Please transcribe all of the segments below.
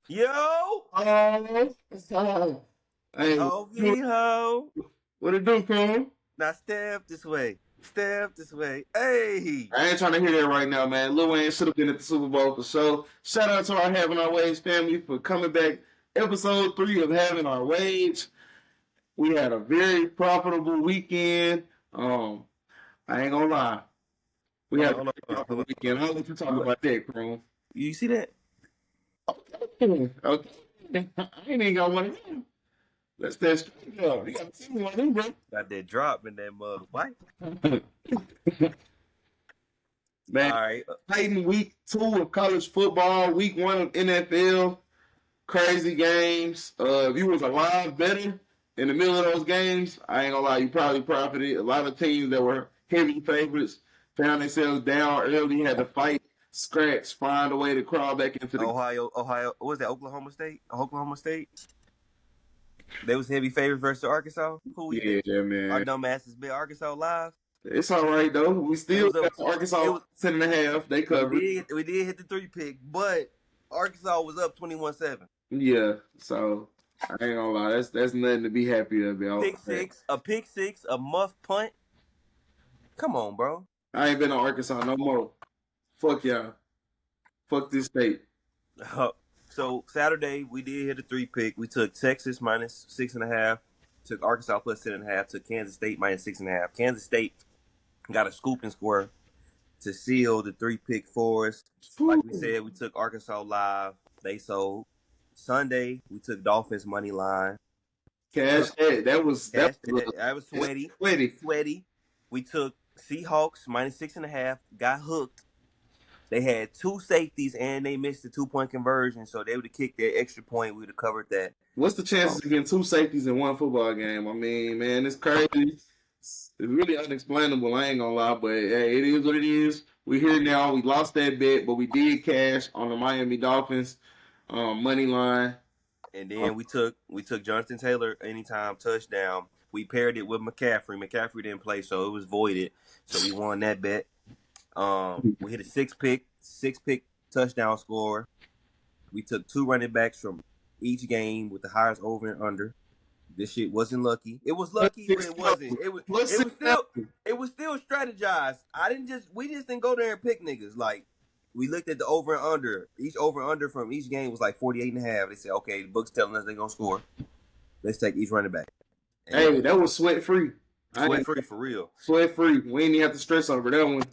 Yo! Hey, Oh, ho! what it do, Cam? Now step this way. Step this way. Hey! I ain't trying to hear that right now, man. Lil Wayne should have been at the Super Bowl for sure. Shout out to our Having Our Ways family for coming back. Episode 3 of Having Our Ways. We had a very profitable weekend. I ain't gonna lie. We Hold had on, a hold on, very hold on, profitable hold weekend. I'll let you talk on. about that, Chrome. You see that? Okay. Okay. I ain't even got one of them. Let's test straight up. You gotta see me one of them, bro. Got that drop in that mug. What? Man, Alright. Titan week 2 of college football, week 1 of NFL, crazy games. If you was a live bettor in the middle of those games, I ain't gonna lie, you probably profited. A lot of teams that were heavy favorites found themselves down early, had to fight, scratch, find a way to crawl back into the Ohio. What was that? Oklahoma State? Oklahoma State? They was heavy favorites versus Arkansas? Who we bet? yeah, Our man. dumbasses bet Arkansas live. It's all right though. We It still was up. got It Arkansas was. 10.5. They We covered. did hit the 3 pick, but Arkansas was up 21-7. Yeah, so I ain't gonna lie. That's nothing to be happy about. Pick six, a muff punt. Come on, bro. I ain't been on Arkansas no more. Fuck y'all. Fuck this state. So Saturday we did hit a 3 pick. We took Texas minus 6.5, took Arkansas plus 10.5, took Kansas State minus 6.5. Kansas State got a scoop and score to seal the 3 pick for us. Like we said, we took Arkansas live. They sold. Sunday we took Dolphins money line. Cash that. That was Sweaty. sweaty. Sweaty. We took Seahawks minus 6.5. Got hooked. They had 2 safeties and they missed the 2-point conversion, so they would have kicked their extra point. We would have covered that. What's the chances of getting 2 safeties in one football game? I mean, man, it's crazy. It's really unexplainable. I ain't gonna lie, but hey, it is what it is. We here now. We lost that bet, but we did cash on the Miami Dolphins money line. And then we took Jonathan Taylor anytime touchdown. We paired it with McCaffrey. McCaffrey didn't play, so it was voided. So we won that bet. We hit a 6-pick touchdown score. We took 2 running backs from each game with the highest over and under. This shit wasn't lucky. It was lucky, but it wasn't. It was still strategized. We just didn't go there and pick niggas. Like, we looked at the over and under. Each over and under from each game was like 48.5. They said, okay, the book's telling us they're gonna score. Let's take each running back. And hey, that was sweat free. Sweat free for real. Sweat free. We ain't even have to stress over that one.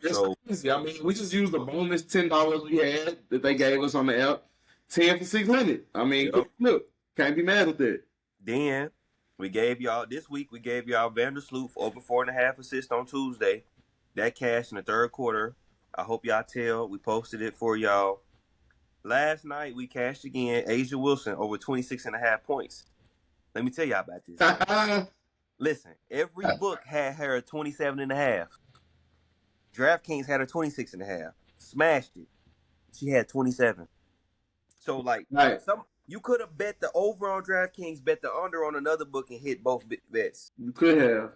So crazy. I mean, we just used the bonus $10 we had that they gave us on the app, 10 for 600. I mean, look, can't be mad with that. Then this week we gave y'all Vandersloot over 4.5 assists on Tuesday. That cashed in the third quarter. I hope y'all tell. We posted it for y'all. Last night we cashed again. Asia Wilson over 26.5 points. Let me tell y'all about this. Listen, every book had her 27.5. DraftKings had her 26.5. Smashed it. She had 27. So like you could have bet the over on DraftKings, bet the under on another book, and hit both bets. You could have.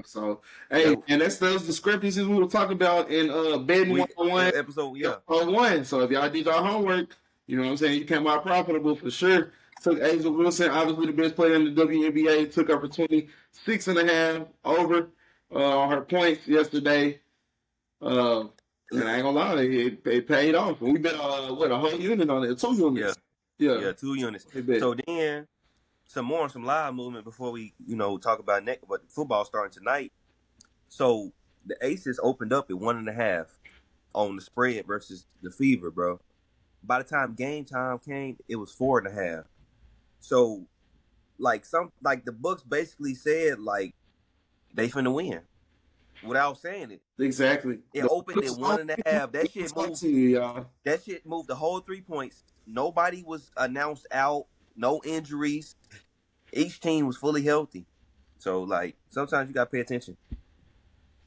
So hey, and that's those discrepancies we were talking about in betting 101 episode, yeah. 101. So if y'all did your homework, you know what I'm saying, you came out profitable for sure. Took Asia Wilson, obviously the best player in the WNBA, took her for 26.5 over on her points yesterday. And I ain't gonna lie, it paid off. We bet a whole unit on it, 2 units. Yeah, 2 units. So then some live movement before we, talk about what football starting tonight. So the Aces opened up at 1.5 on the spread versus the Fever, bro. By the time game time came, it was 4.5. So the books basically said like they finna win without saying it. Exactly. It opened at 1.5. That shit moved. That shit moved the whole 3 points. Nobody was announced out. No injuries. Each team was fully healthy. So like sometimes you gotta pay attention.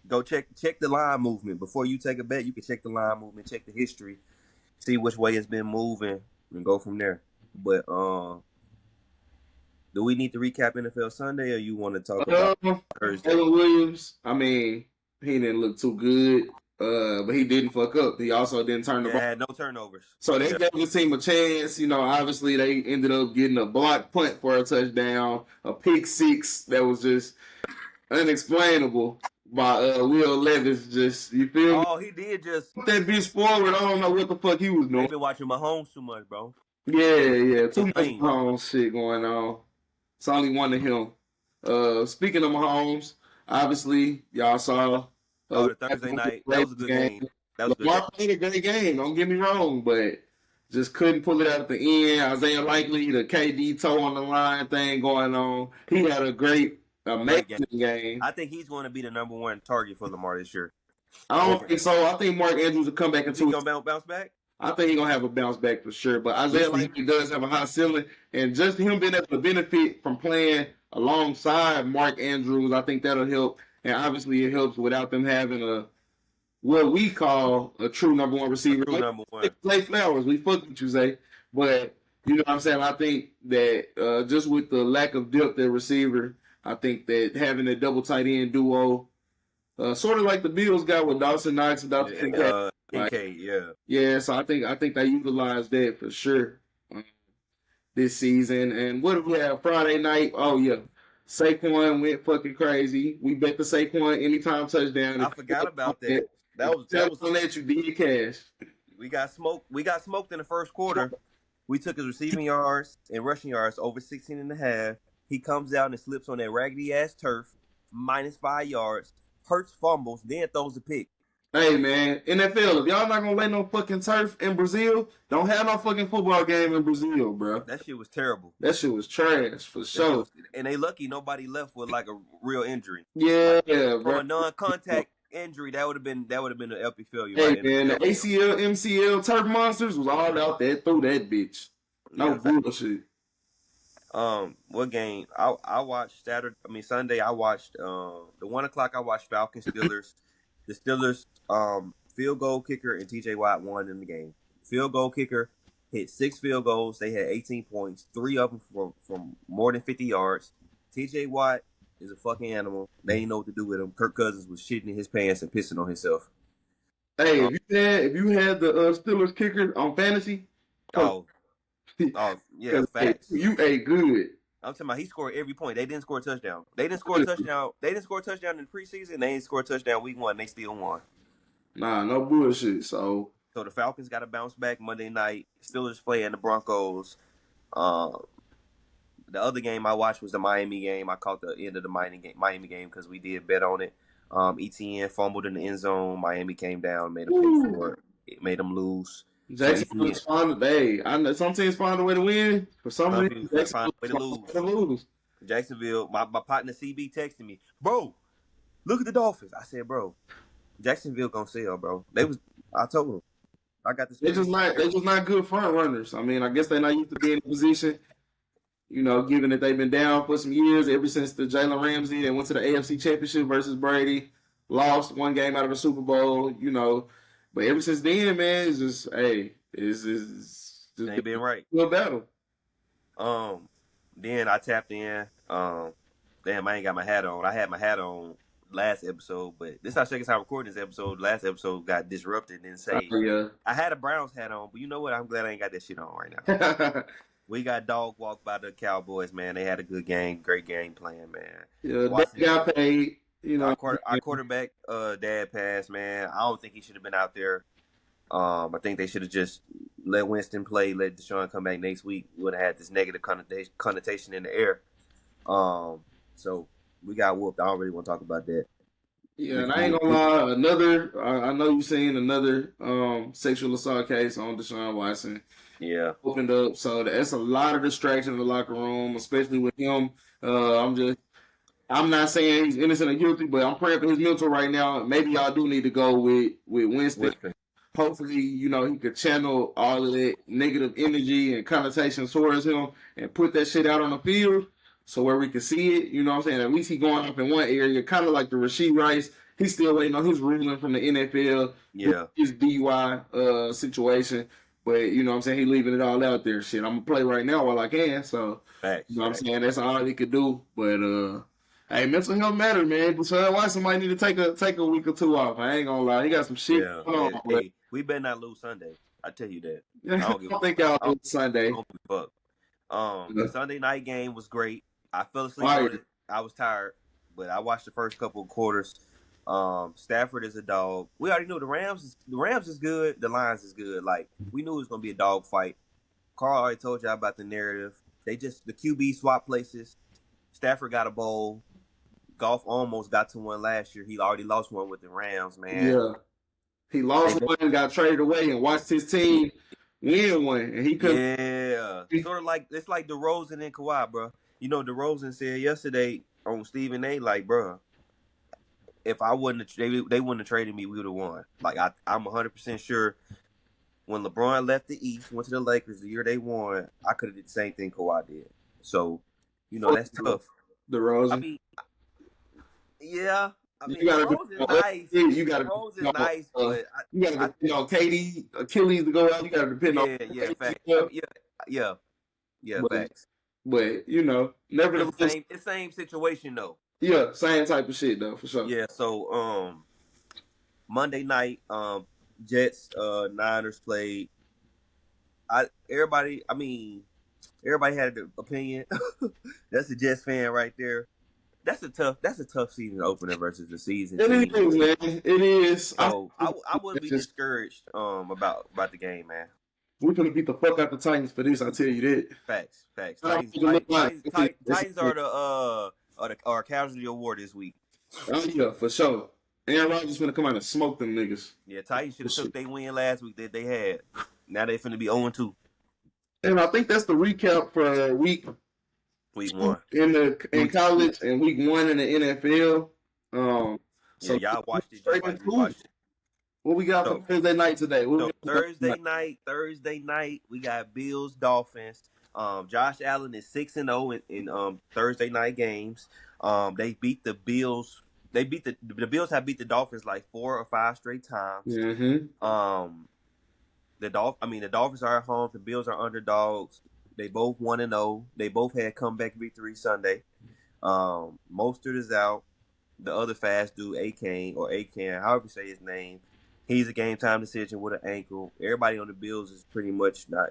Go check the line movement before you take a bet. You can check the line movement, check the history, see which way it's been moving, and go from there. But do we need to recap NFL Sunday, or you want to talk about Thursday? Taylor Williams, I mean, he didn't look too good. but he didn't fuck up. He also didn't turn the ball. Had no turnovers. So they Yeah. gave the team a chance. Obviously they ended up getting a block punt for a touchdown, a pick six that was just unexplainable by Will Levis. Just, you feel me? Oh, he did just. Put that bitch forward. I don't know what the fuck he was doing. They've been watching Mahomes too much, bro. Yeah. Too much Lane. Mahomes shit going on. It's only one of him. Speaking of Mahomes, obviously y'all saw. Oh, the Thursday night. That was a good game. That was a good Lamar played a great game. Don't get me wrong, but just couldn't pull it out at the end. Isaiah Likely, the KD toe on the line thing going on. He had a amazing game. I think he's going to be the number one target for Lamar this year. I don't think so. I think Mark Andrews will come back into. He's going to bounce back? I think he's going to have a bounce back for sure. But Isaiah Likely does have a high ceiling. And just him being able to benefit from playing alongside Mark Andrews, I think that'll help. And obviously it helps without them having what we call a true number one receiver. Number one. Play Flowers. We fuck with you, Zay. But, you know what I'm saying? I think that just with the lack of depth at receiver, I think that having a double tight end duo, sort of like the Bills got with Dawson Knox and Dawson Kincaid, yeah. Yeah, so I think they utilized that for sure this season. And what do we have Friday night? Oh, yeah. Saquon went fucking crazy. We bet the Saquon anytime touchdown. I forgot about that. That was let you did cash. We got smoked in the first quarter. We took his receiving yards and rushing yards over 16.5. He comes out and slips on that raggedy ass turf, -5 yards. Hurts fumbles, then throws a pick. Hey man, NFL, if y'all not gonna lay no fucking turf in Brazil, don't have no fucking football game in Brazil, bro. That shit was terrible. That shit was trash for sure. And they lucky nobody left with like a real injury. Yeah, bro. For a non-contact injury, that would have been an epic failure. Hey right? man, the ACL, MCL, turf monsters was all out there through that bitch. No bullshit. What game? I watched Sunday. I watched the 1 o'clock. I watched Falcons Steelers. The Steelers field goal kicker and TJ Watt won in the game. Field goal kicker hit 6 field goals. They had 18 points, 3 of them from more than 50 yards. TJ Watt is a fucking animal. They didn't know what to do with him. Kirk Cousins was shitting in his pants and pissing on himself. Hey, if you had the Steelers kicker on fantasy, yeah, facts. You ate good. I'm talking about he scored every point. They didn't score a touchdown. They didn't score a touchdown. They didn't score a touchdown in the preseason. They didn't score a touchdown week 1. They still won. Nah, no bullshit. So the Falcons got to bounce back Monday night. Steelers playing the Broncos. The other game I watched was the Miami game. I caught the end of the Miami game because we did bet on it. ETN fumbled in the end zone. Miami came down, made them pay for it. It made them lose. Jacksonville's found a way. I know some teams find a way to win. For some reason, find a way to lose. Jacksonville, my partner CB texted me, bro, look at the Dolphins. I said, bro, Jacksonville gonna sell, bro. I told him, I got this. They're just not good front runners. I mean, I guess they're not used to being in position. Given that they've been down for some years, ever since the Jalen Ramsey, they went to the AFC Championship versus Brady, lost 1 game out of the Super Bowl. But ever since then, man, it's just it's just ain't been right. Good battle. Then I tapped in. Damn, I ain't got my hat on. I had my hat on last episode, but this is our second time recording this episode. Last episode got disrupted and saved. Yeah. I had a Browns hat on, but you know what? I'm glad I ain't got that shit on right now. We got dog walked by the Cowboys, man. They had a good game, great game plan, man. Yeah, they got paid. Our quarterback, dad passed, man. I don't think he should have been out there. I think they should have just let Winston play, let Deshaun come back next week. We would have had this negative connotation in the air. So we got whooped. I don't really want to talk about that. Yeah, and I ain't gonna lie. I know you've seen another sexual assault case on Deshaun Watson. Yeah, opened up. So that's a lot of distraction in the locker room, especially with him. I'm not saying he's innocent or guilty, but I'm praying for his mental right now. Maybe y'all do need to go with Winston. Hopefully, he could channel all of that negative energy and connotation towards him and put that shit out on the field so where we can see it. You know what I'm saying? At least he going up in one area, kind of like the Rashid Rice. He's still waiting on his ruling from the NFL. Yeah. His DUI situation. But, you know what I'm saying? He leaving it all out there. Shit, I'm going to play right now while I can. So, Facts. You know what I'm saying? That's all he could do. But, Hey, mental health matter, man. So why somebody need to take a week or two off? I ain't gonna lie. He got some shit Yeah, going on, but hey, we better not lose Sunday. I tell you that. I I don't give. don't think I y'all don't, do Sunday. I don't give a fuck. The Sunday night game was great. I fell asleep on Fire. it. I was tired, but I watched the first couple of quarters. Stafford is a dog. We already knew the Rams is good. The Lions is good. Like we knew it was gonna be a dog fight. Carl already told you about the narrative. They just the QB swap places. Stafford got a bowl. Golf almost got to one last year. He already lost one with the Rams, man. Yeah. He They lost both, one and got traded away and watched his yeah, team win one. And he couldn't. yeah. Sort of like it's like DeRozan and Kawhi, bro. You know, DeRozan said yesterday on Stephen A. Like, bro, if I wouldn't, they wouldn't have traded me. We would have won. Like, I'm 100% sure. When LeBron left the East, went to the Lakers the year they won, I could have did the same thing Kawhi did. So, you know, that's tough. The I Rosen. mean, yeah. I You mean, gotta DeRozan depend on nice. you gotta DeRozan nice, but you gotta I depend on Katie, Achilles to go out. You gotta depend on yeah, KD, facts. I mean, yeah, but facts. you know, It's the nevertheless, same situation though. yeah, same type of shit though for sure. Yeah. So, Monday night, Jets, Niners played. I mean, everybody had an opinion. That's a Jets fan right there. That's a tough season opener versus the season It team. is, man. It is. So I wouldn't be discouraged about the game, man. We're gonna beat the fuck out the Titans for this. I tell you that. Facts, facts. I don't think it look like Titans are casualty award this week. oh yeah, for sure. Aaron Rodgers gonna come out and smoke them niggas. Yeah, Titans should have took their win last week that they had. Now they finna be 0-2. And I think that's the recap for Week 1 in college and week 1 in the NFL. Yeah, y'all watched it just like we watched it. What we got for Thursday night today? Thursday night, we got Bills Dolphins. Josh Allen is 6-0 in Thursday night games. They beat the Bills. The Bills have beat the Dolphins like 4 or 5 straight times. Mm-hmm. The Dolphins are at home. The Bills are underdogs. They both 1-0. They both had comeback victory Sunday. Mostert is out. The other fast dude, Akan, however you say his name, he's a game time decision with an ankle. Everybody on the Bills is pretty much not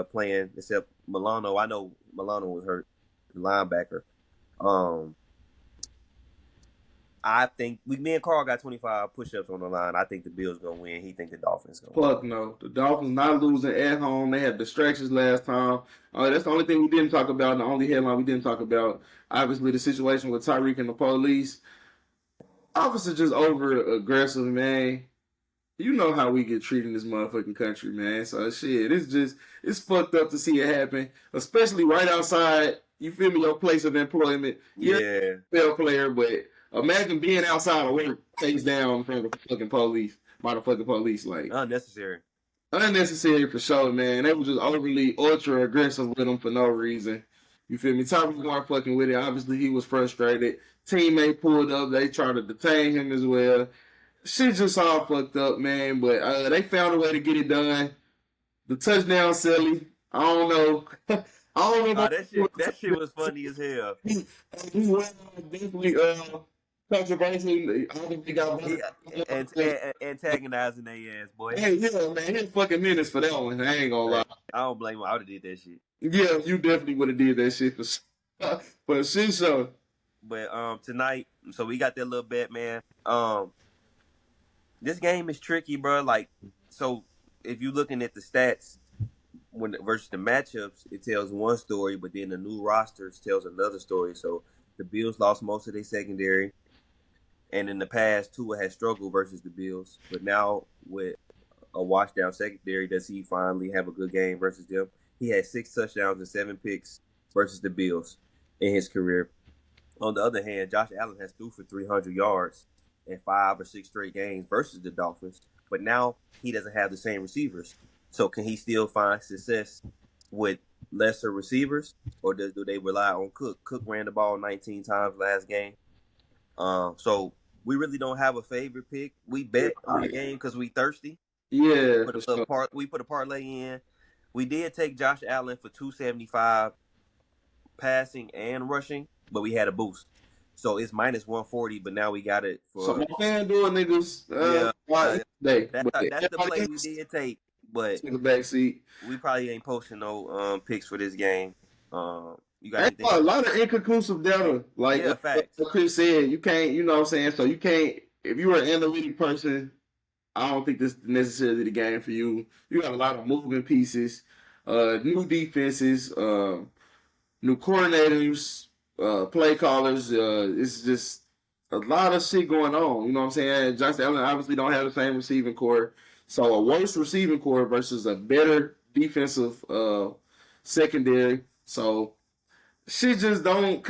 playing except Milano. I know Milano was hurt, the linebacker. I think me and Carl got 25 push-ups on the line. I think the Bills gonna win. He think the Dolphins gonna win. Fuck no. The Dolphins not losing at home. They had distractions last time. That's the only thing we didn't talk about. And the only headline we didn't talk about. Obviously, the situation with Tyreek and the police. Officer just over aggressive, man. You know how we get treated in this motherfucking country, man. So shit, it's fucked up to see it happen, especially right outside. You feel me? Your place of employment. You're a fair player, but imagine being outside of work, face down in front of the fucking police, by the fucking police, like unnecessary for sure, man. They were just overly ultra aggressive with him for no reason. You feel me? Tyreek weren't fucking with it. Obviously, he was frustrated. Teammate pulled up. They tried to detain him as well. Shit just all fucked up, man. But they found a way to get it done. The touchdown, silly. I don't know. I don't know. That shit was funny as hell. He went definitely controversial. I don't think antagonizing their ass, boy. Hey, yeah, man. Hit fucking minutes for that one. I ain't gonna lie. I don't blame him. I would have did that shit. Yeah, you definitely would have did that shit for shit show. But tonight, so we got that little bet, man. This game is tricky, bro. Like, so if you're looking at the stats versus the matchups, it tells one story, but then the new rosters tells another story. So the Bills lost most of their secondary, and in the past, Tua has struggled versus the Bills. But now with a washed down secondary, does he finally have a good game versus them? He had 6 touchdowns and 7 picks versus the Bills in his career. On the other hand, Josh Allen has threw for 300 yards in 5 or 6 straight games versus the Dolphins. But now he doesn't have the same receivers. So can he still find success with lesser receivers? Or do they rely on Cook? Cook ran the ball 19 times last game. So we really don't have a favorite pick. We bet on the game because we thirsty. Yeah. We put a parlay in. We did take Josh Allen for 275 passing and rushing, but we had a boost. So it's minus 140, but now we got it So my for FanDuel niggas, yeah. day, That's but that's the everybody play we else did take, but take a back seat. we probably ain't posting no picks for this game. You got Ain't anything? a lot of inconclusive data. Like Yeah, facts. Chris said, you can't, you know what I'm saying? So you can't, if you're an analytic person, I don't think this is necessarily the game for you. You got a lot of moving pieces, new defenses, new coordinators, play callers. It's just a lot of shit going on. You know what I'm saying? Josh Allen obviously don't have the same receiving core. So a worse receiving core versus a better defensive secondary. So shit just don't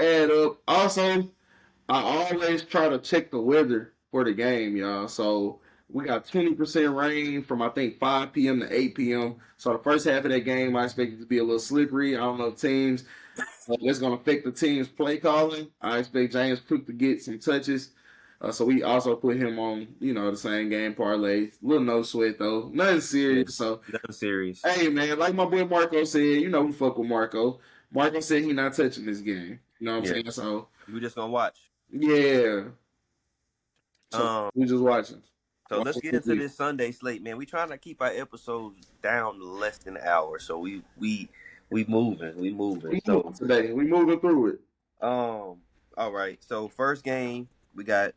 add up. Also, I always try to check the weather for the game, y'all. So we got 20% rain from I think 5 p.m. to 8 p.m. So the first half of that game, I expect it to be a little slippery. I don't know teams. That's going to affect the team's play calling. I expect James Cook to get some touches. So we also put him on, the same game parlay. Little no sweat though, nothing Yeah, serious. So nothing serious. hey man, like my boy Marco said, we fuck with Marco. Marco said he not touching this game. You know what I'm Yeah, saying? So we just gonna watch. yeah. So Um, we just watching. so let's get into this Sunday slate, man. We trying to keep our episodes down to less than an hour, so we moving, we moving. So today we moving through it. all right. So first game we got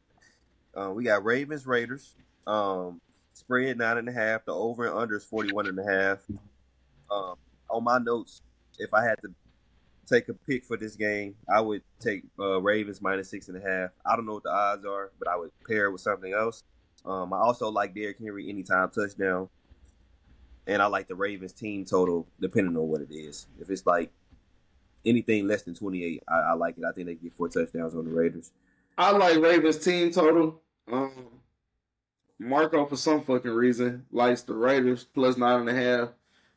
Ravens Raiders. Spread 9.5. The over and under is 41.5. On my notes, if I had to take a pick for this game, I would take Ravens minus 6.5. I don't know what the odds are, but I would pair it with something else. I also like Derrick Henry anytime touchdown, and I like the Ravens team total depending on what it is. If it's like anything less than 28, I like it. I think they get 4 touchdowns on the Raiders. I like Ravens team total. Marco for some fucking reason likes the Raiders plus 9.5.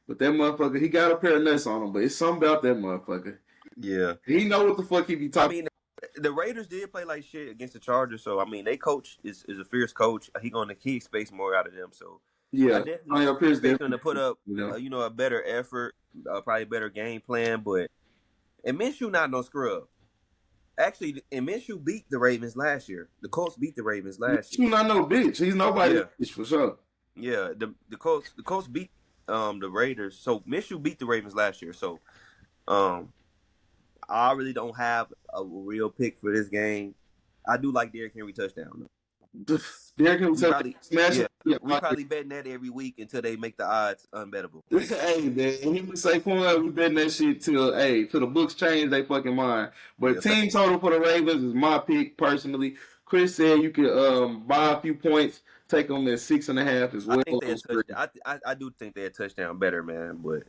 But that motherfucker, he got a pair of nuts on him, but it's something about that motherfucker. Yeah. He know what the fuck he be talking. I mean, the Raiders did play like shit against the Chargers, so I mean, they coach is a fierce coach. He expects more out of them, so I Yeah. definitely expect them to put up, a better effort, probably a better game plan. But and Minshew not no scrub. Actually, and Minshew beat the Ravens last year. The Colts beat the Ravens last year. He's not no bitch. He's nobody bitch for sure. Yeah, the Colts beat the Raiders. So Minshew beat the Ravens last year. So I really don't have a real pick for this game. I do like Derrick Henry touchdown. Derrick Henry touchdown. We probably betting that every week until they make the odds unbettable. Hey man, him and Saquon, we betting that shit till the books change they fucking mind. But team total for the Ravens is my pick personally. Chris said you could buy a few points, take them at 6.5 as well. I do think they're a touchdown better, man. But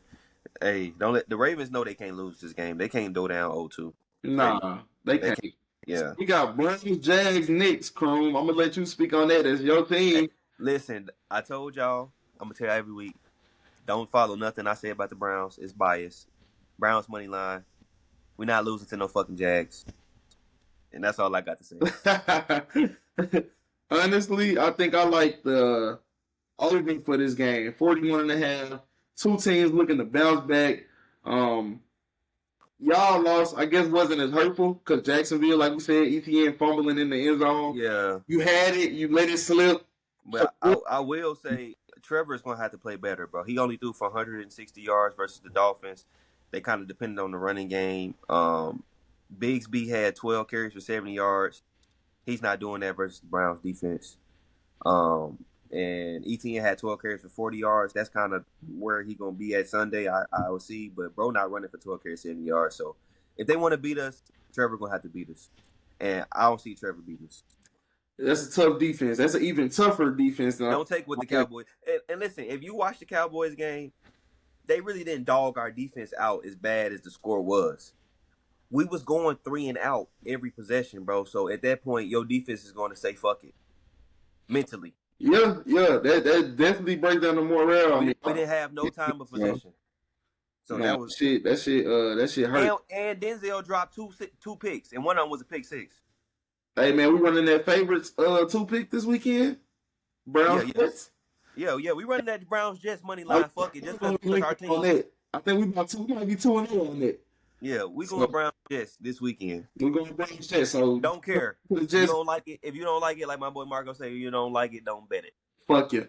hey, don't let the Ravens know they can't lose this game. They can't go down 0-2. Nah, they can't. Yeah. We got Browns, Jags, Knicks, Croom. I'm gonna let you speak on that as your team. Hey, listen, I told y'all, I'm gonna tell you every week, don't follow nothing I say about the Browns. It's biased. Browns money line. We're not losing to no fucking Jags. And that's all I got to say. Honestly, I think I like the over for this game. 41.5. Two teams looking to bounce back. Y'all loss, I guess, wasn't as hurtful because Jacksonville, like we said, ETN fumbling in the end zone. Yeah. You had it. You let it slip. But I will say Trevor's going to have to play better, bro. He only threw for 160 yards versus the Dolphins. They kind of depended on the running game. Bigsby had 12 carries for 70 yards. He's not doing that versus the Browns defense. And ETN had 12 carries for 40 yards. That's kind of where he's going to be at Sunday, I will see. But bro not running for 12 carries, 70 yards. So if they want to beat us, Trevor going to have to beat us. And I don't see Trevor beat us. That's a tough defense. That's an even tougher defense. Don't take with the Cowboys. And listen, if you watch the Cowboys game, they really didn't dog our defense out as bad as the score was. We was going 3 and out every possession, bro. So at that point, your defense is going to say fuck it. Mentally. Yeah, that definitely breaks down the morale. We didn't have no time of possession. So that was shit. That shit hurt. And Denzel dropped two picks, and one of them was a pick 6. Hey man, we running that favorites 2 pick this weekend. Browns Jets. Yeah, we running that Browns Jets money line. Fuck it, just because we took our team. I think we might be 2-0 on that. Yeah, we So going Brown Jets this weekend. we're going to bring Jets. So Don't care. the If you Jets, don't like it, if you don't like it, like my boy Marco say, you don't like it, don't bet it. fuck you.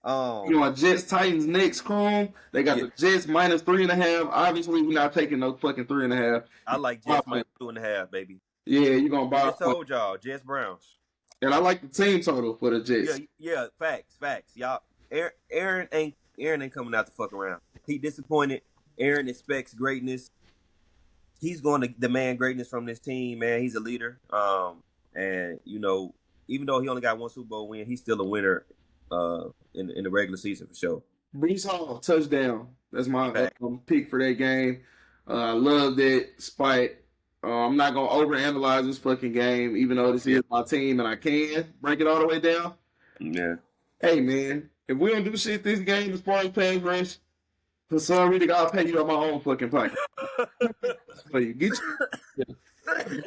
You Um, know, Jets Titans next, Chrome. They got yeah, the Jets minus 3.5. Obviously, we're not taking no fucking 3.5. I like Jets minus 2.5, baby. Yeah, you're gonna I buy a just point. told y'all, Jets Browns. And I like the team total for the Yeah, Jets. yeah, facts. Y'all, Aaron ain't coming out to fuck around. He disappointed. Aaron expects greatness. He's going to demand greatness from this team, man. He's a leader. And even though he only got one Super Bowl win, he's still a winner. In the regular season for sure. Brees Hall touchdown. That's my Fact. pick for that game. I love that spite. I'm not gonna overanalyze this fucking game, even though this Yeah. is my team and I can break it all the way down. Yeah. Hey man, if we don't do shit this game as far as pass rush, for some reason I'll pay you out my own fucking pocket. So you get your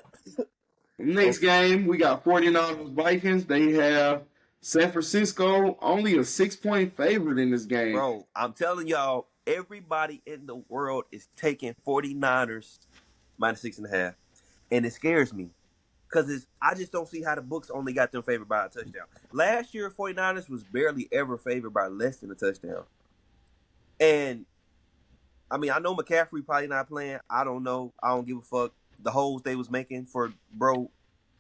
next game, we got 49ers Vikings. They have San Francisco only a 6-point favorite in this game. Bro, I'm telling y'all, everybody in the world is taking 49ers minus 6.5. And it scares me. Because I just don't see how the books only got them favored by a touchdown. Last year, 49ers was barely ever favored by less than a touchdown. And, I mean, I know McCaffrey probably not playing. I don't know. I don't give a fuck. The holes they was making for, bro,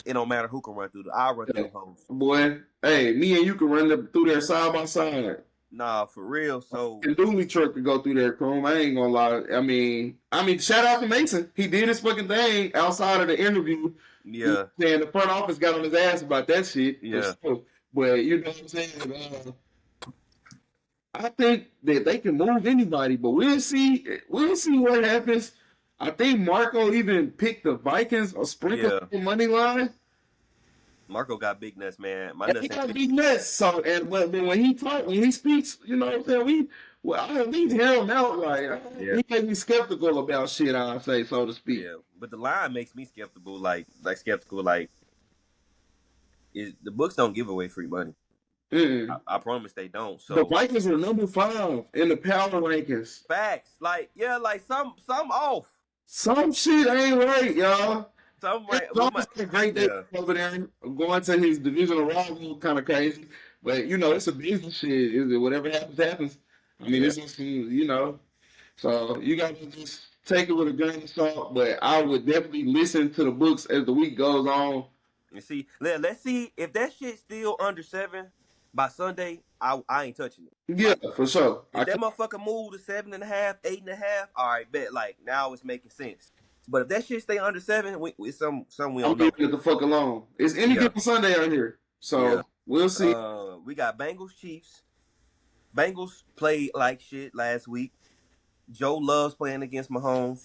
it don't matter who can run through. I'll run through the holes. Boy, hey, me and you can run through there side by side. Nah, for real. So, And Dooley truck could go through there, Chrome. I ain't gonna lie. I mean, shout out to Mason. He did his fucking thing outside of the interview. yeah. And the front office got on his ass about that shit. Yeah. Sure. But you know what I'm saying? I think that they can move anybody, but we'll see. We'll see what happens. I think Marco even picked the Vikings or sprinkled the money line. Marco got big nuts, man. My And nuts he ain't got big. big nuts. So, and when he speaks, you know what I'm saying? I at least hear him out. Like, he makes me skeptical about shit, I say, so to speak. Yeah, but the line makes me skeptical. Like skeptical. Like, the books don't give away free money. I promise they don't. So the Vikings are number 5 in the power rankings. Facts. Like, yeah, like some off. Some shit ain't right, y'all. Some right. It's a great day over there. Going to his divisional rival, kind of crazy. But, you know, it's a business shit. Is it whatever happens, happens. I mean, it's just, you know. So you got to just take it with a grain of salt. But I would definitely listen to the books as the week goes on. You see, let's see if that shit's still under 7 by Sunday. I ain't touching it. Yeah, for sure. If that motherfucker move to 7.5, 8.5, all right, bet. Like, now it's making sense. But if that shit stay under 7, it's some we don't know. I'm leaving it the fuck alone. It's any given Sunday out here. So we'll see. We got Bengals Chiefs. Bengals played like shit last week. Joe loves playing against Mahomes.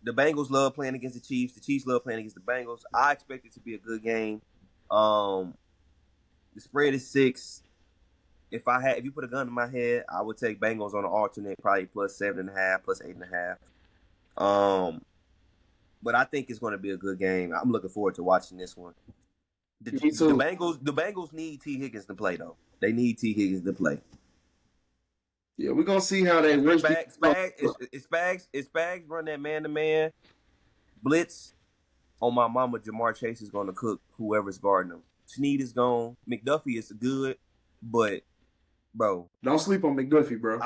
The Bengals love playing against the Chiefs. The Chiefs love playing against the Bengals. I expect it to be a good game. The spread is 6. If you put a gun to my head, I would take Bengals on an alternate, probably plus 7.5, plus 8.5. But I think it's going to be a good game. I'm looking forward to watching this one. The Bengals need T. Higgins to play though. They need T. Higgins to play. Yeah, we're gonna see how they work. Spags run that man-to-man blitz. On my mama, Jamar Chase is going to cook whoever's guarding him. Snead is gone. McDuffie is good, but bro, don't sleep on McDuffie, bro.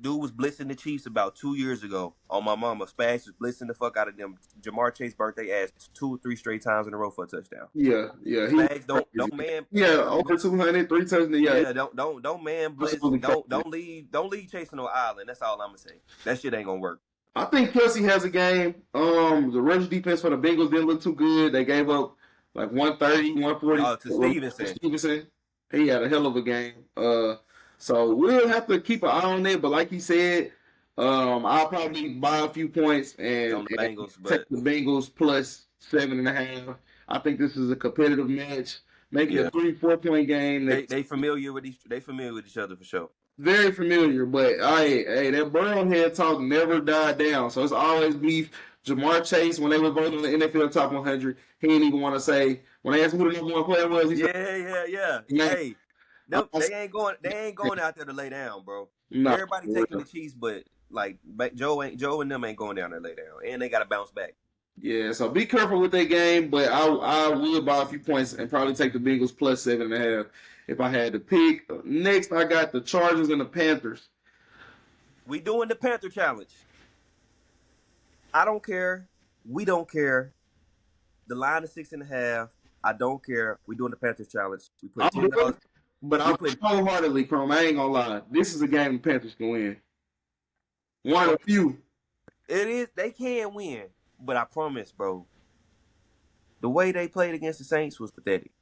Dude was blitzing the Chiefs about 2 years ago. On my mama, Spags was blitzing the fuck out of them. Jamar Chase burnt their ass 2 or 3 straight times in a row for a touchdown. Yeah. Spags don't man. Yeah, over 200, 3 touchdowns. Yeah, don't man blitz. Don't leave chasing no island. That's all I'm gonna say. That shit ain't gonna work. I think Kelsey has a game. The rush defense for the Bengals didn't look too good. They gave up like 130, 140 to Stevenson. He had a hell of a game. So we'll have to keep an eye on it. But like he said, I'll probably buy a few points and take the Bengals plus 7.5. I think this is a competitive match. Make it a 3-4 point game. They familiar with each other for sure. Very familiar, but hey, that Burrowhead talk never died down. So it's always beef. Jamar Chase, when they were voting on the NFL Top 100, he didn't even want to say. When they asked who the number 1 player was, he said, yeah. Hey, no, they ain't going out there to lay down, bro. Everybody taking the Chiefs, but Like Joe and them ain't going down there lay down, and they got to bounce back. Yeah, so be careful with that game, but I would buy a few points and probably take the Bengals plus 7.5 if I had to pick. Next, I got the Chargers and the Panthers. We doing the Panther challenge. I don't care. We don't care. The line is 6.5. I don't care. We doing the Panthers challenge. We put $10. But I'm wholeheartedly, Chrome. I ain't gonna lie. This is a game the Panthers can win. One of few. It is. They can win, but I promise, bro. The way they played against the Saints was pathetic.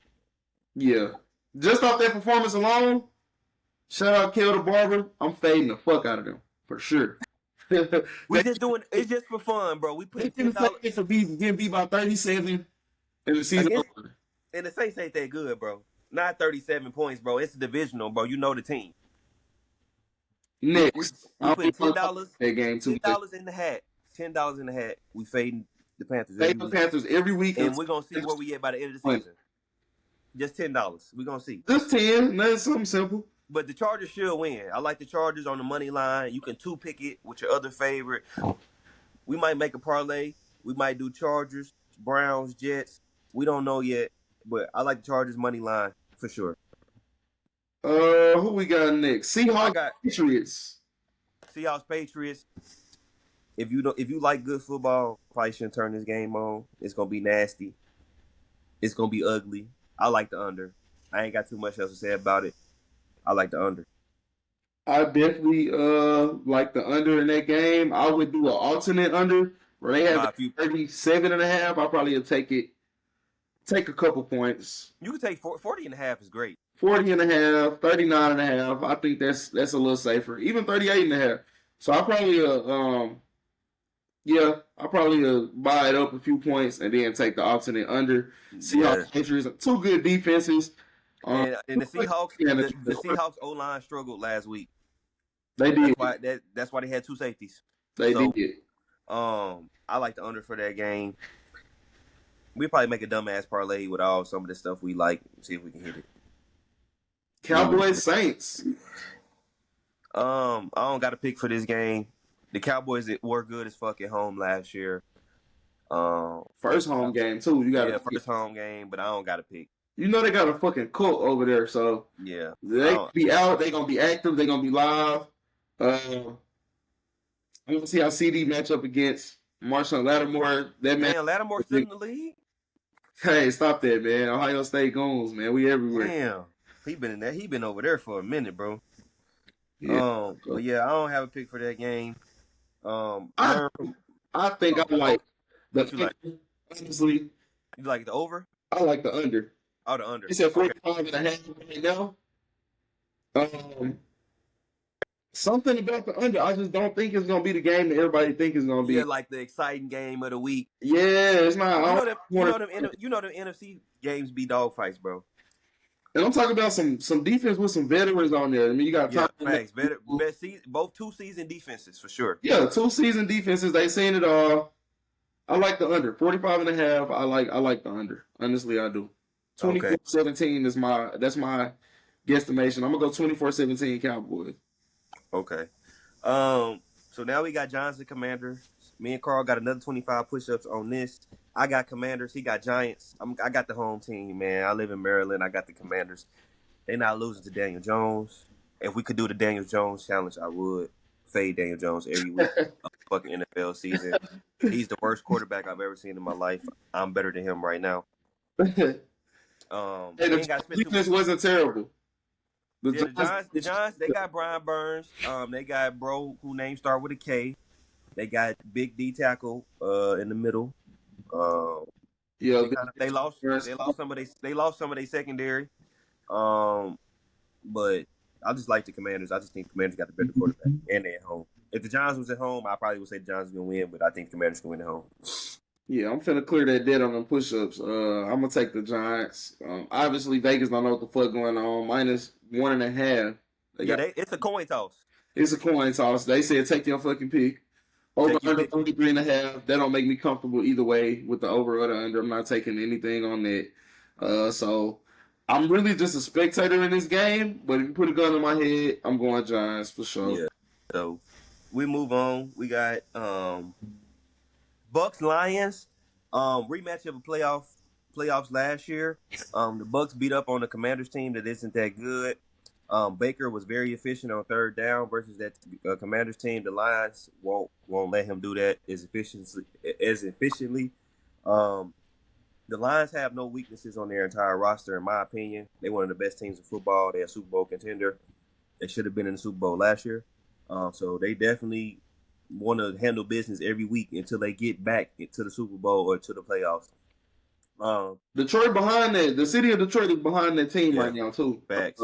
Yeah. Just off that performance alone, shout out Kel the Barber. I'm fading the fuck out of them for sure. We just doing it's just for fun, bro. We put $10 for getting beat by 37 in the season. And the Saints ain't that good, bro. Not 37 points, bro. It's a divisional, bro. You know the team. Next, we put $10. That game too. $10 in the hat. $10 in the hat. We fading the Panthers. Panthers every week, and we're gonna see where we get by the end of the season. Just $10. We're gonna see. Just 10. That's something simple. But the Chargers should win. I like the Chargers on the money line. You can two-pick it with your other favorite. We might make a parlay. We might do Chargers, Browns, Jets. We don't know yet, but I like the Chargers money line for sure. Who we got next? Seahawks, Patriots. Seahawks, Patriots. If you like good football, probably shouldn't turn this game on. It's gonna be nasty. It's gonna be ugly. I like the under. I ain't got too much else to say about it. I like the under. I definitely like the under in that game. I would do an alternate under where they have 37.5. I'll probably take a couple points. You can take 40.5 is great. 40.5, 39.5. I think that's a little safer. Even 38.5. So I probably buy it up a few points and then take the alternate under. Seahawks, Patriots, two good defenses. And the Seahawks, the Seahawks O-line struggled last week. They did. That's why they had two safeties. They did. I like the under for that game. We probably make a dumbass parlay with all some of the stuff we like. See if we can hit it. Cowboys, Saints. I don't got a pick for this game. The Cowboys were good as fuck at home last year. First home game too. You got first home game, but I don't got a pick. You know they got a fucking cult over there, so yeah, they be out. They gonna be active. They gonna be live. I'm gonna see how CD match up against Marshawn Lattimore. Lattimore's still in the league. Hey, stop that, man! Ohio State Goons, man. We everywhere. Damn, he been in there. He been over there for a minute, bro. Yeah. But yeah, I don't have a pick for that game. I think I like the honestly. You like the over? I like the under. Oh, the under. It's at 45.5 right now. Something about the under. I just don't think it's gonna be the game that everybody think it's gonna be. Yeah, like the exciting game of the week. Yeah, it's not. You know them NFC games be dogfights, bro. And I'm talking about some defense with some veterans on there. I mean, you got thanks. Both 2-season defenses for sure. Yeah, 2-season defenses. They seen it all. I like the under 45.5. I like the under. Honestly, I do. 24-17 is that's my guesstimation. I'm gonna go 24-17 Cowboys. Okay. So now we got Johnson Commanders. Me and Carl got another 25 push-ups on this. I got Commanders. He got Giants. I got the home team, man. I live in Maryland. I got the Commanders. They're not losing to Daniel Jones. If we could do the Daniel Jones challenge, I would fade Daniel Jones every week of the fucking NFL season. He's the worst quarterback I've ever seen in my life. I'm better than him right now. The defense wasn't terrible. The Giants, they got Brian Burns. They got bro who name start with a K. They got Big D tackle in the middle. They lost some of their secondary. But I just like the Commanders. I just think the Commanders got the better quarterback, and they're at home. If the Giants was at home, I probably would say the Giants gonna win, but I think the Commanders can win at home. Yeah, I'm finna clear that debt on them push-ups. I'm gonna take the Giants. Obviously, Vegas don't know what the fuck going on. -1.5. It's a coin toss. It's a coin toss. They said take your fucking pick. Over under 33.5. That don't make me comfortable either way with the over or the under. I'm not taking anything on that. So I'm really just a spectator in this game. But if you put a gun in my head, I'm going Giants for sure. Yeah. So we move on. We got Bucks Lions rematch of a playoffs last year. The Bucks beat up on the Commanders team that isn't that good. Baker was very efficient on third down versus that Commanders team. The Lions won't let him do that as efficiently. Um, the Lions have no weaknesses on their entire roster, in my opinion. They're one of the best teams in football. They're a Super Bowl contender. They should have been in the Super Bowl last year. So they definitely want to handle business every week until they get back into the Super Bowl or to the playoffs. Detroit behind that. The city of Detroit is behind that team Yeah, right now too. facts.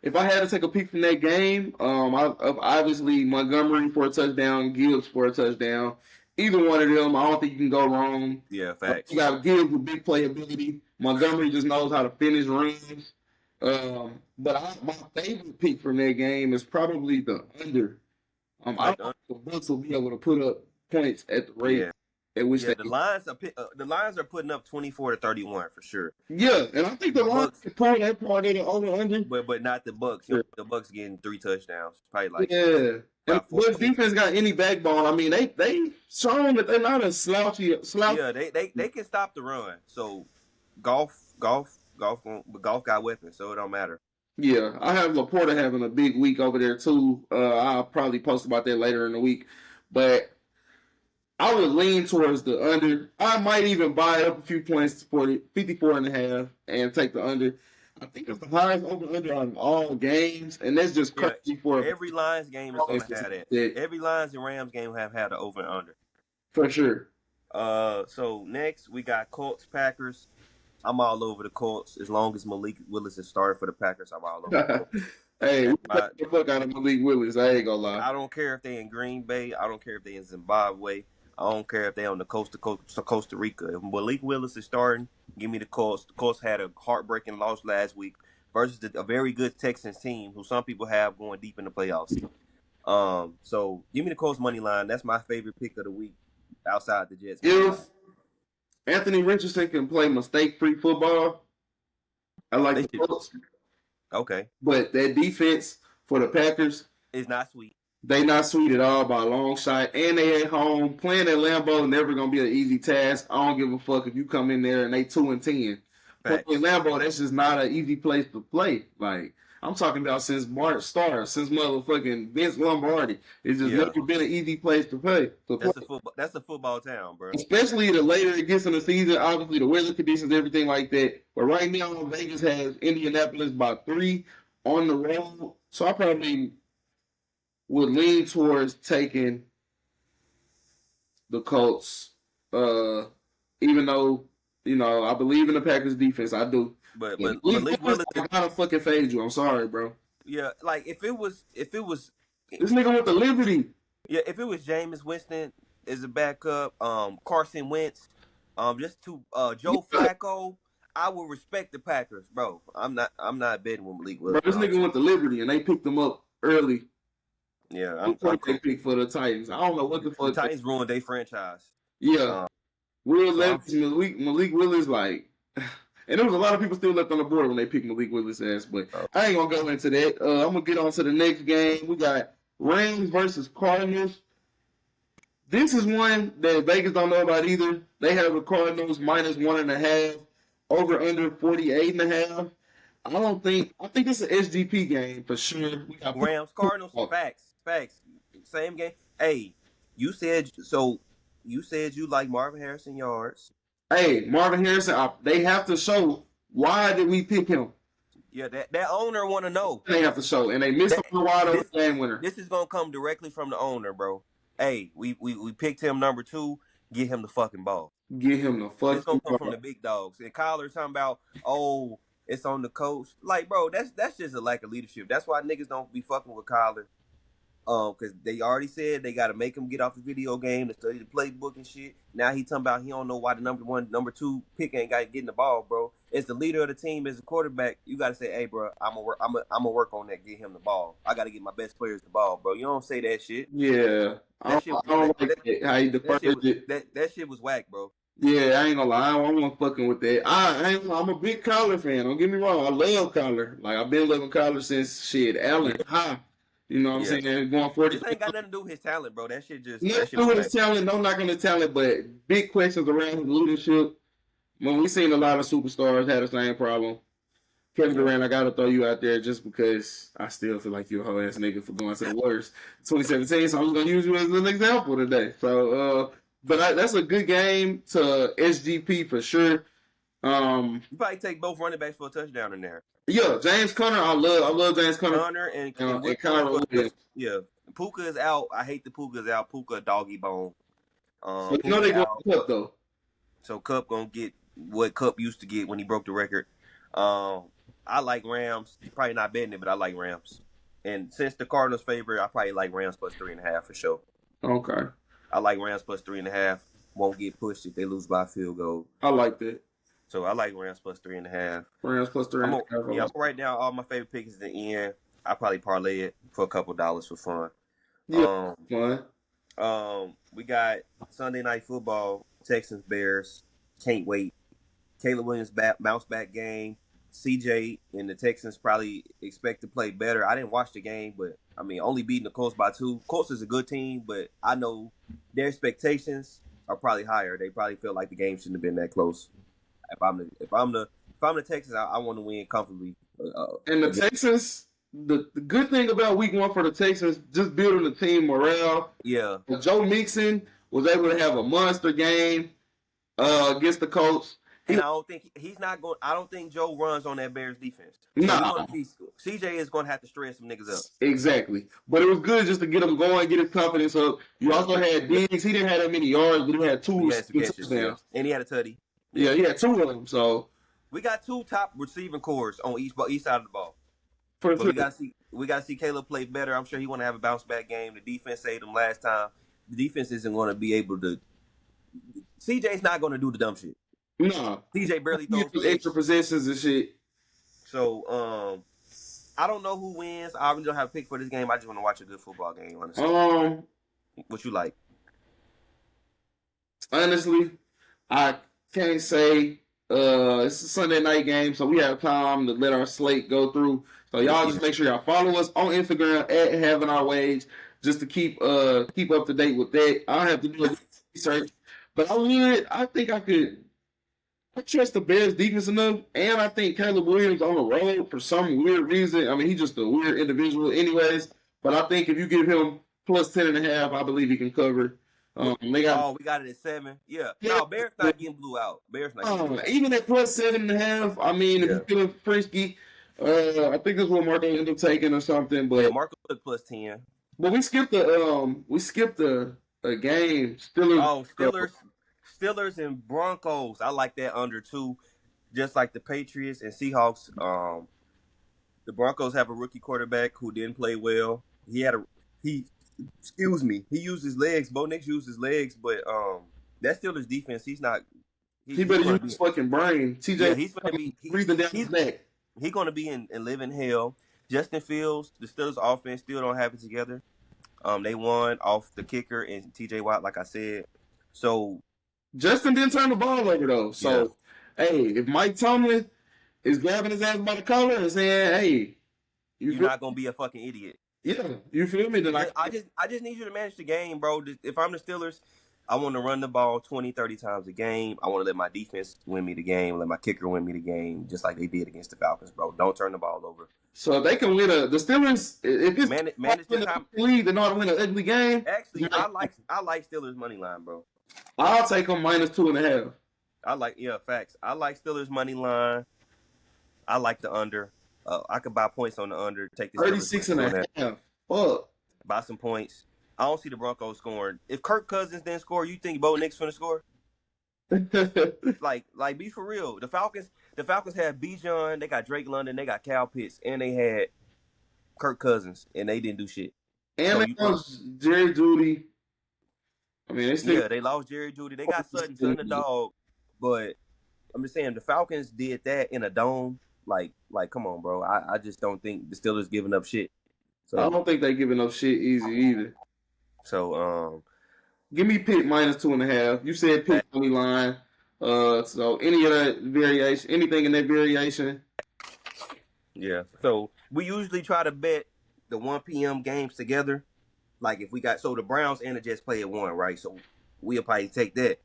If I had to take a peek from that game, obviously Montgomery for a touchdown, Gibbs for a touchdown. Either one of them, I don't think you can go wrong. Yeah, facts. You got Gibbs with big playability. Montgomery just knows how to finish runs. But my favorite pick from that game is probably the under. I don't think the Bucks will be able to put up points at the rate at which the Lions are putting up 24-31 for sure. Yeah, and I think the Lions can pull that part of the over under. But not the Bucks. The Bucks getting 3 touchdowns. Probably like And Bucks defense got any backbone. I mean, they shown that they're not a slouchy. Yeah, they can stop the run. So golf got weapons, so it don't matter. Yeah, I have Laporta having a big week over there too. I'll probably post about that later in the week, but I would lean towards the under. I might even buy up a few points for 54.5 and take the under. I think it's the highest over-under on all games, and that's just crazy for every Lions game is going to have that. Every Lions and Rams game have had an over and under. For sure. So next we got Colts Packers. I'm all over the Colts as long as Malik Willis is starting for the Packers. I'm all over. Hey, we got the fuck out of Malik Willis. I ain't gonna lie. I don't care if they in Green Bay. I don't care if they in Zimbabwe. I don't care if they on the coast of Costa Rica. If Malik Willis is starting, give me the Colts. The Colts had a heartbreaking loss last week versus a very good Texans team who some people have going deep in the playoffs. So give me the Colts money line. That's my favorite pick of the week outside the Jets. If Anthony Richardson can play mistake-free football, I like the Colts. Okay. But that defense for the Packers is not sweet. They not sweet at all by a long shot, and they at home. Playing at Lambeau is never gonna be an easy task. I don't give a fuck if you come in there and they 2-10. Playing Lambeau, that's just not an easy place to play. Like I'm talking about since Mark Starr, since motherfucking Vince Lombardi. It's just never been an easy place to play. That's a football town, bro. Especially the later it gets in the season, obviously the weather conditions, everything like that. But right now, Vegas has Indianapolis by 3 on the road, so I probably would lean towards taking the Colts, even though I believe in the Packers defense. I do. But Malik Willis, I gotta fucking fade you. I'm sorry, bro. Yeah, like if it was this nigga with the Liberty. Yeah, if it was Jameis Winston as a backup, Carson Wentz, Joe Flacco, I would respect the Packers, bro. I'm not betting with Malik Willis. Bro, this nigga went to Liberty and they picked him up early. Yeah, I'm cool. They pick for the Titans. I don't know what the fuck. The Titans ruined their franchise. Yeah, Will Levis, Malik Willis, like, and there was a lot of people still left on the board when they picked Malik Willis' ass. But I ain't gonna go into that. I'm gonna get on to the next game. We got Rams versus Cardinals. This is one that Vegas don't know about either. They have the Cardinals minus 1.5, over under 48.5. I think it's an SGP game for sure. We got Rams Cardinals. Facts. Same game. Hey, you said you like Marvin Harrison yards. Hey, Marvin Harrison. They have to show why did we pick him. Yeah, that owner want to know. They have to show, and they missed a wide open game winner. This is gonna come directly from the owner, bro. Hey, we picked him number 2. Get him the fucking ball. Get him the fucking ball. It's gonna come from the big dogs. And Kyler's talking about, it's on the coach. Like, bro, that's just a lack of leadership. That's why niggas don't be fucking with Kyler. Because they already said they got to make him get off the video game to study the playbook and shit. Now he talking about he don't know why the number 1, number 2 pick ain't got to get the ball, bro. As the leader of the team, as a quarterback, you got to say, hey, bro, I'm gonna work on that. Get him the ball. I got to get my best players the ball, bro. You don't say that shit. Yeah, I don't like how you deferred it. That shit was whack, bro. Yeah, I ain't gonna lie. I ain't fucking with that. I'm a big Kyler fan. Don't get me wrong. I love Kyler. Like, I've been loving Kyler since Allen High. You know what I'm Yeah. saying? Going 40. This ain't got nothing to do with his talent, bro. That shit just Nothing that to shit do was with his whack. talent, no knocking his talent, but big questions around his leadership. When we seen a lot of superstars had the same problem. Kevin Yeah. Durant, I gotta throw you out there just because I still feel like you're a whole ass nigga for going to the Warriors 2017. So I'm just gonna use you as an example today. So, that's a good game to SGP for sure. You probably take both running backs for a touchdown in there. Yeah, James Conner, I love James Conner Connor and and Williams Kyron for Williams. yeah. Puka is out. I hate the Puka is out. Puka doggy bone. So you know Puka they going out. to Cup though. So Cup gonna get what Cup used to get when he broke the record. I like Rams. Probably not betting it, but I like Rams. And since the Cardinals favorite, I probably like Rams plus 3.5 for sure. Okay, I like Rams plus 3.5. Won't get pushed if they lose by a field goal. I like that. So I like Rams plus 3.5. Rams plus 3.5. I'm gonna write down all my favorite picks at the end. I probably parlay it for a couple dollars for fun. Yeah, fun. We got Sunday Night Football, Texans Bears. Can't wait. Caleb Williams bounce back game. CJ and the Texans probably expect to play better. I didn't watch the game, but I mean, only beating the Colts by 2. Colts is a good team, but I know their expectations are probably higher. They probably feel like the game shouldn't have been that close. If I'm the Texans, I want to win comfortably. And the Texans, the good thing about week 1 for the Texans, just building the team morale. Yeah. Joe Mixon was able to have a monster game against the Colts. And I don't think he's not going. I don't think Joe runs on that Bears defense. Nah. CJ is going to have to stress some niggas up. Exactly. But it was good just to get him going, get his confidence up. You also had Diggs. He didn't have that many yards, but he had 2 catches, yeah. And he had a tutty. Yeah, he had 2 of them. So we got 2 top receiving cores on each side of the ball. But we got to see Caleb play better. I'm sure he want to have a bounce back game. The defense saved him last time. The defense isn't going to be able to. CJ's not going to do the dumb shit. No. CJ barely throws extra possessions and shit. So, I don't know who wins. I really don't have a pick for this game. I just want to watch a good football game, honestly. What you like? Honestly, I can't say. It's a Sunday night game, so we have time to let our slate go through. So y'all just make sure y'all follow us on Instagram at Having Our Wage, just to keep up to date with that. I have to do a research, but I think I could. I trust the Bears defense enough, and I think Caleb Williams on the road for some weird reason. I mean, he's just a weird individual anyways, but I think if you give him plus 10.5, I believe he can cover. We got it at 7. Yeah. No, Bears not getting blew out. Bears not getting blew out. Even at plus 7.5, I mean, if you're feeling frisky, I think that's what Marco ended up taking or something. But yeah, Marco took plus 10. But we skipped a game. Steelers and Broncos. I like that under 2, just like the Patriots and Seahawks. The Broncos have a rookie quarterback who didn't play well. He used his legs. Bo Nix used his legs, but that Steelers defense, he better use his fucking brain. TJ, yeah, he's gonna be breathing down his neck. He's gonna be in living hell. Justin Fields, the Steelers offense still don't have it together. They won off the kicker and TJ Watt, like I said. So Justin didn't turn the ball over though. So hey, if Mike Tomlin is grabbing his ass by the collar and saying, "Hey, you're not gonna be a fucking idiot." Yeah, you feel me? Then I just need you to manage the game, bro. If I'm the Steelers, I want to run the ball 20, 30 times a game. I want to let my defense win me the game, let my kicker win me the game, just like they did against the Falcons, bro. Don't turn the ball over. So if they can win the Steelers, if it's manage the time, league, they know how to win an ugly game. Actually, I like Steelers money line, bro. I'll take them minus 2.5. Facts. I like Steelers money line. I like the under. I could buy points on the under. Take the 36.5. Fuck. Buy some points. I don't see the Broncos scoring. If Kirk Cousins didn't score, you think Bo Nix finna score? like be for real. The Falcons had Bijan, they got Drake London, they got Cal Pitts, and they had Kirk Cousins, and they didn't do shit. And they lost Jerry Jeudy. I mean, they lost Jerry Jeudy. They got Sutton the dog, but I'm just saying the Falcons did that in a dome. Like, come on, bro. I just don't think the Steelers giving up shit. So I don't think they giving up shit easy either. So give me pick minus 2.5. You said pick money line. So any of that anything in that variation. Yeah. So we usually try to bet the 1 p.m. games together. Like if we got the Browns and the Jets play at 1, right? So we'll probably take that,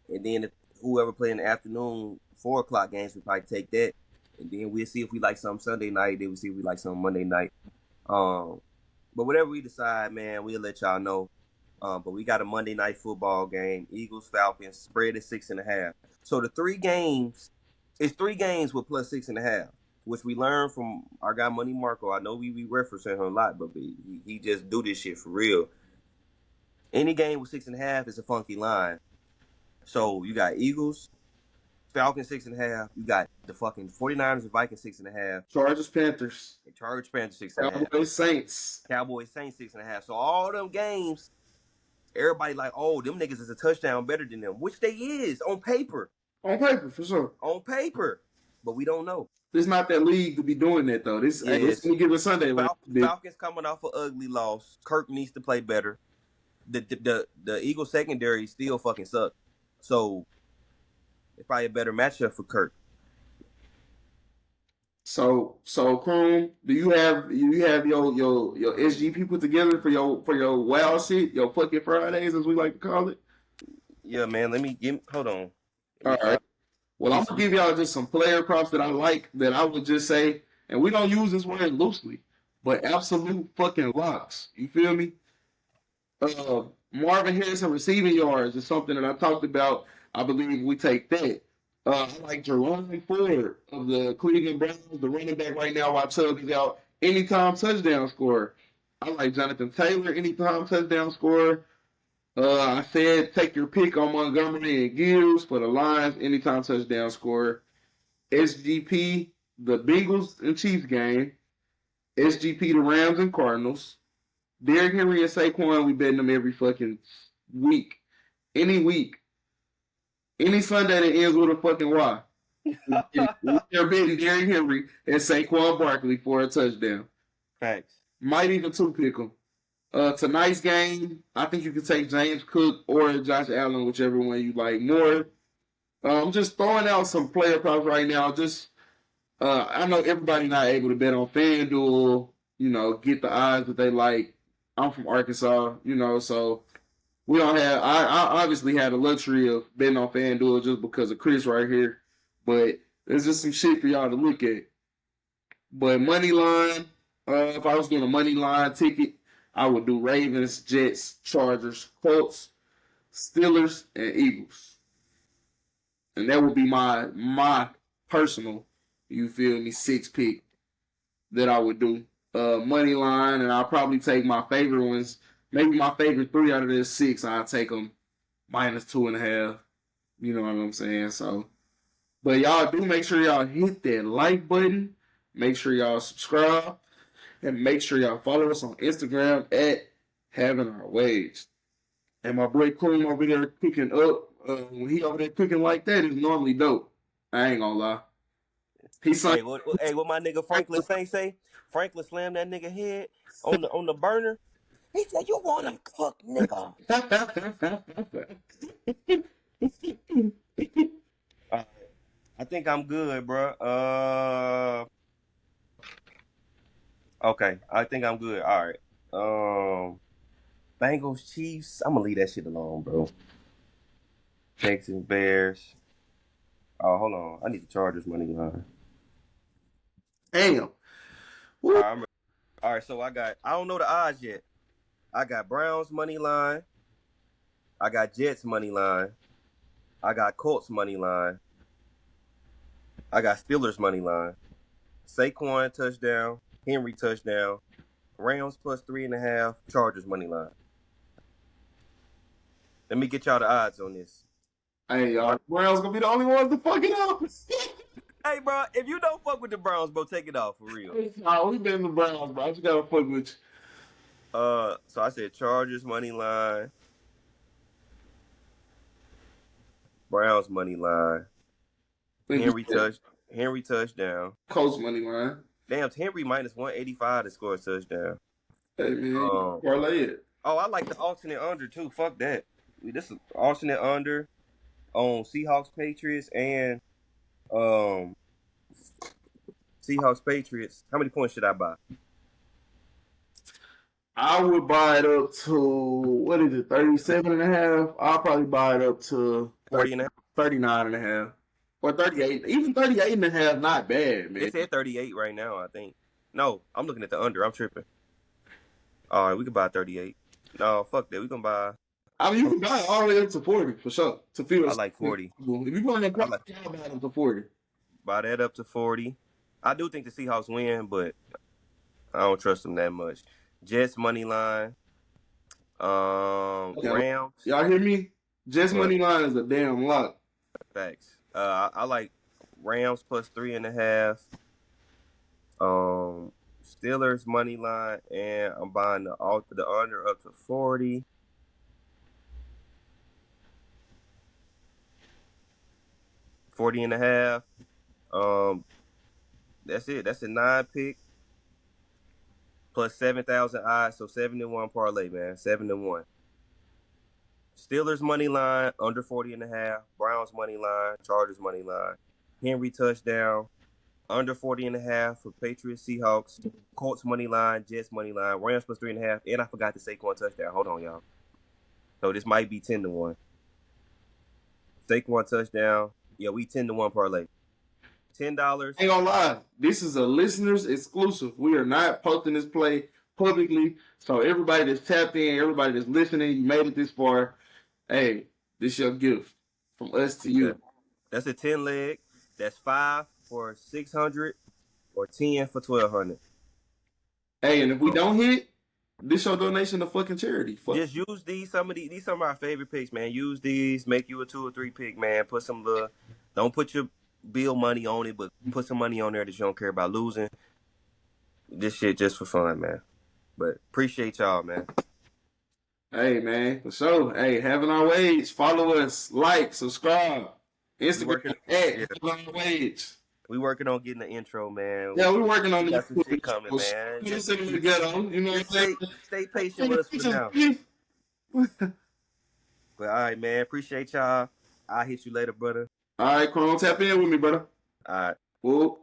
and then if whoever play in the afternoon 4 o'clock games, we probably take that, and then we'll see if we like something Sunday night. Then we'll see if we like something Monday night. But whatever we decide, man, we'll let y'all know. But we got a Monday night football game. Eagles, Falcons, spread is 6.5. So the 3 games, it's 3 games with plus 6.5, which we learned from our guy Money Marco. I know we referencing him a lot, but he just do this shit for real. Any game with 6.5 is a funky line. So you got Eagles, Falcons 6.5. You got the fucking 49ers and Vikings 6.5. Chargers, Panthers. And Chargers, Panthers 6.5. Cowboys, Saints. Cowboys, Saints 6.5. So all them games, everybody like, oh, them niggas is a touchdown better than them, which they is on paper. On paper, for sure. On paper, but we don't know. It's not that league to be doing that though. This Yes. any given Sunday. Falcons coming off an ugly loss. Kirk needs to play better. The Eagles secondary still fucking suck. So it's probably a better matchup for Kirk. So Kroom, do you have your SGP put together for your wild shit, your fucking Fridays as we like to call it? Yeah, man. Hold on. All right. Well, I'm gonna give y'all just some player props that I like that I would just say, and we don't use this word loosely, but absolute fucking locks. You feel me? Marvin Harrison receiving yards is something that I talked about. I believe we take that. I like Jerome Ford of the Cleveland Browns, the running back right now while Chubb is out. Anytime touchdown scorer. I like Jonathan Taylor, anytime touchdown scorer. I said take your pick on Montgomery and Gibbs for the Lions, anytime touchdown scorer. SGP, the Bengals and Chiefs game. SGP, the Rams and Cardinals. Derrick Henry and Saquon, we betting them every fucking week. Any week. Any Sunday that ends with a fucking Y. They're betting Derrick Henry and Saquon Barkley for a touchdown. Thanks. Might even two pick them. Tonight's game, I think you can take James Cook or Josh Allen, whichever one you like more. I'm just throwing out some player props right now. I know everybody not able to bet on FanDuel, get the odds that they like. I'm from Arkansas, so we don't have. I obviously had the luxury of betting on FanDuel just because of Chris right here, but there's just some shit for y'all to look at. But money line, if I was doing a money line ticket, I would do Ravens, Jets, Chargers, Colts, Steelers, and Eagles, and that would be my personal, you feel me, 6 pick that I would do. Money line, and I'll probably take my favorite ones. Maybe my favorite 3 out of the 6, I'll take them -2.5. You know what I'm saying? So, but y'all do make sure y'all hit that like button. Make sure y'all subscribe. And make sure y'all follow us on Instagram at Having Our Ways. And my boy Queen over there cooking up. When he over there cooking like that, is normally dope. I ain't gonna lie. Hey, what my nigga Franklin say? Franklin slammed that nigga head on the burner. He said, "You want him cooked, nigga." I think I'm good, bro. Okay, I think I'm good. All right. Bengals, Chiefs. I'm gonna leave that shit alone, bro. Texans, Bears. Oh, hold on. I need the Chargers money line. Damn. All right, so I don't know the odds yet. I got Browns money line. I got Jets money line. I got Colts money line. I got Steelers money line. Saquon touchdown. Henry touchdown. Rams +3.5. Chargers money line. Let me get y'all the odds on this. Hey, y'all. Browns gonna be the only ones to fuck it up. Hey, bro, if you don't fuck with the Browns, bro, take it off for real. Nah, we been the Browns, bro. I just gotta fuck with you. So I said Chargers money line, Browns money line, Henry touchdown, Colts money line. Damn, Henry -185 to score a touchdown. Hey man, parlay it. Oh, I like the alternate under too. Fuck that. This is alternate under on Seahawks Patriots and Seahawks Patriots. How many points should I buy? I would buy it up to, what is it, 37 and a half? I'll probably buy it up to 40 and a half. 39 and a half. Or 38. Even 38 and a half, not bad, They man. said 38 right now, I think. No, I'm looking at the under. I'm tripping. All right, we can buy 38. No, fuck that. We can buy. I mean, you can buy it all the way up to 40, for sure. To feel I like 40. if you want that I price, like I'll buy it up to 40. buy that up to 40. I do think the Seahawks win, but I don't trust them that much. Jets money line. Okay, Rams. y'all hear me? Just What? money line is a damn lot. Facts. I like Rams plus 3.5. Steelers money line, and I'm buying the under up to 40. 40 and a half. That's it. That's a 9 pick plus 7,000 odds, so 7-1 parlay, man. 7-1. Steelers money line under 40 and a half. Browns money line. Chargers money line. Henry touchdown under 40 and a half for Patriots Seahawks. Colts money line. Jets money line. Rams plus 3.5. And I forgot to say Saquon touchdown. Hold on, y'all. So this might be 10-1. Saquon touchdown. Yeah, we 10-1 parlay. $10. Ain't gonna lie, this is a listeners exclusive. We are not posting this play publicly. So everybody that's tapped in, everybody that's listening, you made it this far. Hey, this your gift from us to you. That's a 10 leg. That's 5 for 600 or 10 for 1,200. Hey, and if we don't hit, this your donation to fucking charity. Fuck. Just use these. Some of our favorite picks, man. Use these. Make you a 2 or 3 pick, man. Put some love. Don't put your bill money on it, but put some money on there that you don't care about losing. This shit just for fun, man. But appreciate y'all, man. Hey, man, for sure. Hey, having our wage. Follow us, like, subscribe. Instagram at having our wage. We working on getting the intro, man. Yeah, we're working on We got this. some shit coming, man. Just together, you know what I'm saying? Stay patient with us for now. But all right, man. Appreciate y'all. I'll hit you later, brother. All right, Chrome, tap in with me, brother. All right. Whoop.